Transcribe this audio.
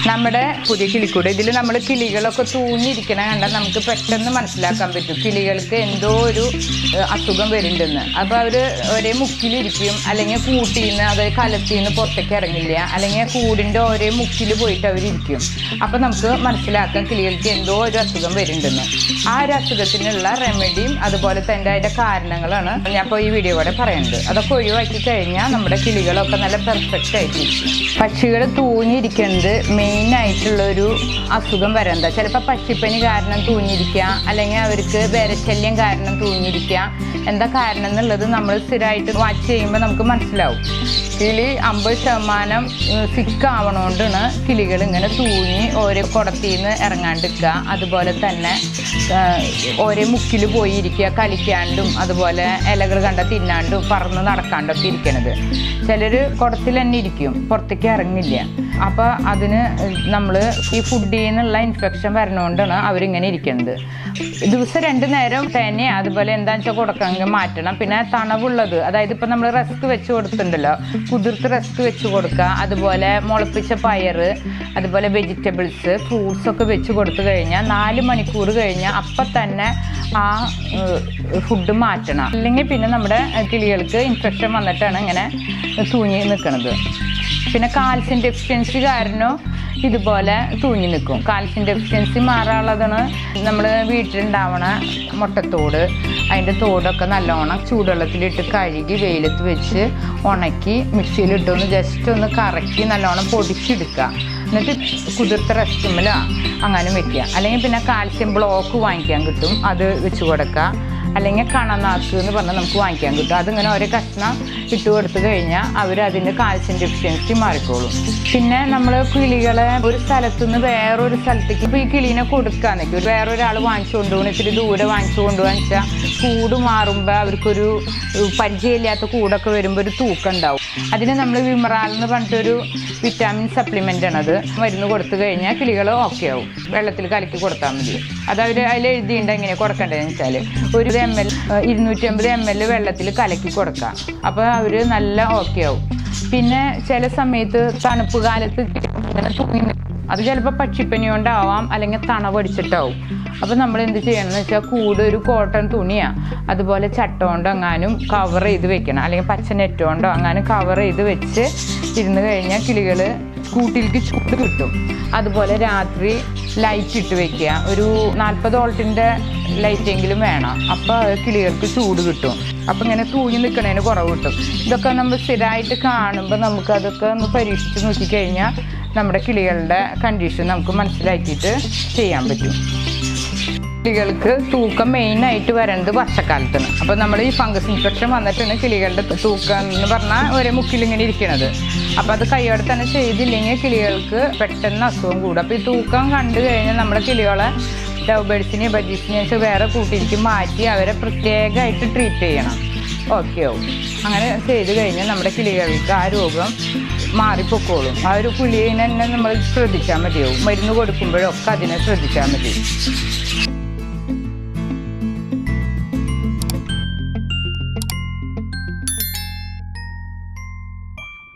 നമ്മുടെ പുതിയ കിളിക്കൂട് ഇതിൽ നമ്മൾ കിളികളൊക്കെ തൂങ്ങിയിരിക്കണ കണ്ടാൽ നമുക്ക് പെട്ടെന്ന് മനസ്സിലാക്കാൻ പറ്റും കിളികൾക്ക് എന്തോ ഒരു അസുഖം വരുന്നുണ്ടെന്ന്. അപ്പോൾ അവർ ഒരേ മുക്കിലിരിക്കും, അല്ലെങ്കിൽ കൂട്ടിൽ നിന്ന് അതായത് കലത്തിൽ നിന്ന് പുറത്തേക്ക് ഇറങ്ങില്ല, അല്ലെങ്കിൽ കൂടിൻ്റെ ഒരേ മുക്കിൽ പോയിട്ട് അവരിയ്ക്കും. അപ്പോൾ നമുക്ക് മനസ്സിലാക്കാം കിളികൾക്ക് എന്തോ ഒരു അസുഖം വരുന്നുണ്ടെന്ന്. ആ ഒരു അസുഖത്തിനുള്ള റെമഡിയും അതുപോലെ തന്നെ അതിൻ്റെ കാരണങ്ങളാണ് ഞാൻ ഇപ്പോൾ ഈ വീഡിയോ കൂടെ പറയുന്നത്. അതൊക്കെ ഒഴിവാക്കി കഴിഞ്ഞാൽ നമ്മുടെ കിളികളൊക്കെ നല്ല പെർഫെക്റ്റ് ആയിട്ടിരിക്കും. പക്ഷികൾ തൂങ്ങിയിരിക്കുന്നത് മെയിനായിട്ടുള്ളൊരു അസുഖം വരണ്ട. ചിലപ്പോൾ പക്ഷിപ്പനി കാരണം തൂങ്ങിയിരിക്കുക, അല്ലെങ്കിൽ അവർക്ക് വിരശല്യം കാരണം തൂങ്ങിയിരിക്കുക. എന്താ കാരണം എന്നുള്ളത് നമ്മൾ സ്ഥിരമായിട്ട് വാച്ച് ചെയ്യുമ്പോൾ നമുക്ക് മനസ്സിലാവും. കിളി 50% സിക്കാവണോണ്ടാണ് കിളികൾ ഇങ്ങനെ തൂങ്ങി ഓരോ കുടത്തിൽ നിന്ന് ഇറങ്ങാണ്ടിരിക്കുക, അതുപോലെ തന്നെ ഓരോ മുക്കിൽ പോയിരിക്കുക, കളിക്കാണ്ടും അതുപോലെ ഇലകൾ കണ്ട തിന്നാണ്ടും പറന്ന് നടക്കാണ്ടൊക്കെ ഇരിക്കണത്. ചിലർ കുടത്തിൽ തന്നെ ഇരിക്കും, പുറത്തേക്ക് ഇറങ്ങില്ല. അപ്പോൾ അതിന് നമ്മൾ ഈ ഫുഡിൽ നിന്നുള്ള ഇൻഫെക്ഷൻ വരണോണ്ടാണ് അവരിങ്ങനെ ഇരിക്കുന്നത്. ദിവസം 2 നേരം തന്നെ അതുപോലെ എന്താണെന്ന് വെച്ചാൽ കൊടുക്കണമെങ്കിൽ മാറ്റണം. പിന്നെ തണവുള്ളത്, അതായത് ഇപ്പം നമ്മൾ റസ്ക് വെച്ച് കൊടുത്തിട്ടുണ്ടല്ലോ, കുതിർത്ത് റസ്ക് വെച്ച് കൊടുക്കുക, അതുപോലെ മുളപ്പിച്ച പയർ, അതുപോലെ വെജിറ്റബിൾസ്, ഫ്രൂട്ട്സൊക്കെ വെച്ച് കൊടുത്തു കഴിഞ്ഞാൽ 4 മണിക്കൂർ കഴിഞ്ഞാൽ അപ്പം തന്നെ ആ ഫുഡ് മാറ്റണം. അല്ലെങ്കിൽ പിന്നെ നമ്മുടെ കിളികൾക്ക് ഇൻഫെക്ഷൻ വന്നിട്ടാണ് ഇങ്ങനെ തൂങ്ങി നിൽക്കുന്നത്. പിന്നെ കാൽസ്യം ഡെഫിഷ്യൻസി കാരണം ഇതുപോലെ തൂങ്ങി നിൽക്കും. കാൽസ്യം ഡെഫിഷ്യൻസി മാറാനുള്ളതാണ് നമ്മൾ വീട്ടിലുണ്ടാവണ മുട്ടത്തോട്, അതിൻ്റെ തോടൊക്കെ നല്ലോണം ചൂടുവെള്ളത്തിലിട്ട് കഴുകി വെയിലത്ത് വെച്ച് ഉണക്കി മിക്സിയിലിട്ടൊന്ന് ജസ്റ്റ് ഒന്ന് കറക്കി നല്ലോണം പൊടിച്ചെടുക്കുക. എന്നിട്ട് കുതിർത്ത റസ്കുമ്മലോ അങ്ങനെ വെക്കുക. അല്ലെങ്കിൽ പിന്നെ കാൽസ്യം ബ്ലോക്ക് വാങ്ങിക്കാൻ കിട്ടും, അത് വെച്ച് കൊടുക്കുക. അല്ലെങ്കിൽ കണനാക്ക് എന്ന് പറഞ്ഞാൽ നമുക്ക് വാങ്ങിക്കാൻ കിട്ടും. അതിങ്ങനെ ഓരോ കഷ്ണം ഇട്ട് കൊടുത്തു കഴിഞ്ഞാൽ അവർ അതിൻ്റെ കാൽസ്യം ഡെഫിഷ്യൻസി മാറിക്കോളും. പിന്നെ നമ്മൾ കിളികളെ ഒരു സ്ഥലത്തുനിന്ന് വേറൊരു സ്ഥലത്തേക്ക് ഇപ്പോൾ ഈ കിളീനെ കൊടുക്കാൻ നിൽക്കും, വേറൊരാൾ വാങ്ങിച്ചു കൊണ്ടുപോകണം, ഇത്തിരി ദൂരെ വാങ്ങിച്ചു കൊണ്ടുപോകാന്ന് വെച്ചാൽ കൂട് മാറുമ്പോൾ അവർക്കൊരു പരിചയമില്ലാത്ത കൂടൊക്കെ വരുമ്പോൾ ഒരു തൂക്കം ഉണ്ടാവും. അതിന് നമ്മൾ വിമറാൽ എന്ന് പറഞ്ഞിട്ടൊരു വിറ്റാമിൻ സപ്ലിമെൻ്റ് ആണത്. മരുന്ന് കൊടുത്തു കഴിഞ്ഞാൽ കിളികൾ ഓക്കെ ആവും. വെള്ളത്തിൽ കലക്കി കൊടുത്താൽ മതി. അതവർ അതിൽ എഴുതിയിട്ടുണ്ട് എങ്ങനെയാണ് കൊടുക്കേണ്ടതെന്ന് വെച്ചാൽ ഒരു 250 ml വെള്ളത്തിൽ കലക്കി കൊടുക്കാം. അപ്പോൾ അവർ നല്ല ഓക്കെ ആവും. പിന്നെ ചില സമയത്ത് തണുപ്പ് കാലത്ത് ഇങ്ങനെ തൂങ്ങി, അത് ചിലപ്പോൾ പക്ഷിപ്പനി കൊണ്ടാവാം, അല്ലെങ്കിൽ തണവടിച്ചിട്ടാവും. അപ്പോൾ നമ്മൾ എന്ത് ചെയ്യണമെന്ന് വെച്ചാൽ കൂട് ഒരു കോട്ടൺ തുണിയോ അതുപോലെ ചട്ട കൊണ്ടോ എങ്ങാനും കവർ ചെയ്ത് വെക്കണം, അല്ലെങ്കിൽ പച്ച നെറ്റ് കൊണ്ടോ അങ്ങനെ കവർ ചെയ്ത് വെച്ച് ഇരുന്ന് കഴിഞ്ഞാൽ കിളികൾ കൂട്ടിലേക്ക് ചൂട് കിട്ടും. അതുപോലെ രാത്രി ലൈറ്റ് ഇട്ട് വെക്കുക, ഒരു 40 വോൾട്ടിൻ്റെ ലൈറ്റെങ്കിലും വേണം. അപ്പോൾ കിളികൾക്ക് ചൂട് കിട്ടും. അപ്പോൾ ഇങ്ങനെ തൂങ്ങി നിൽക്കണതിന് കുറവ് കിട്ടും. ഇതൊക്കെ നമ്മൾ സ്ഥിരമായിട്ട് കാണുമ്പോൾ നമുക്കതൊക്കെ ഒന്ന് പരീക്ഷിച്ച് നോക്കിക്കഴിഞ്ഞാൽ നമ്മുടെ കിളികളുടെ കണ്ടീഷൻ നമുക്ക് മനസ്സിലാക്കിയിട്ട് ചെയ്യാൻ പറ്റും. കിളികൾക്ക് തൂക്കം മെയിനായിട്ട് വരുന്നത് വർഷക്കാലത്താണ്. അപ്പോൾ നമ്മൾ ഈ ഫംഗസ് ഇൻഫെക്ഷൻ വന്നിട്ടാണ് കിളികളുടെ തൂക്കം എന്ന് പറഞ്ഞാൽ ഒരേ മുക്കിലിങ്ങനെ ഇരിക്കണത്. അപ്പോൾ അത് കൈയോടെ തന്നെ ചെയ്തില്ലെങ്കിൽ കിളികൾക്ക് പെട്ടെന്ന് അസുഖം കൂടും. അപ്പോൾ ഈ തൂക്കം കണ്ടു കഴിഞ്ഞാൽ നമ്മുടെ കിളികളെ ലവ് ബേഡ്സിനെയും ബജീസിനെയും വെച്ച് വേറെ കൂട്ടിലേക്ക് മാറ്റി അവരെ പ്രത്യേകമായിട്ട് ട്രീറ്റ് ചെയ്യണം. ഓക്കെ ആവും. അങ്ങനെ ചെയ്ത് കഴിഞ്ഞാൽ നമ്മുടെ കിളികൾക്ക് ആ രോഗം മാറിപ്പൊക്കോളും. ആ ഒരു കിളിയെ തന്നെ നമ്മൾ ശ്രദ്ധിച്ചാൽ മതിയാവും. മരുന്ന് കൊടുക്കുമ്പോഴൊക്കെ അതിനെ ശ്രദ്ധിച്ചാൽ മതി.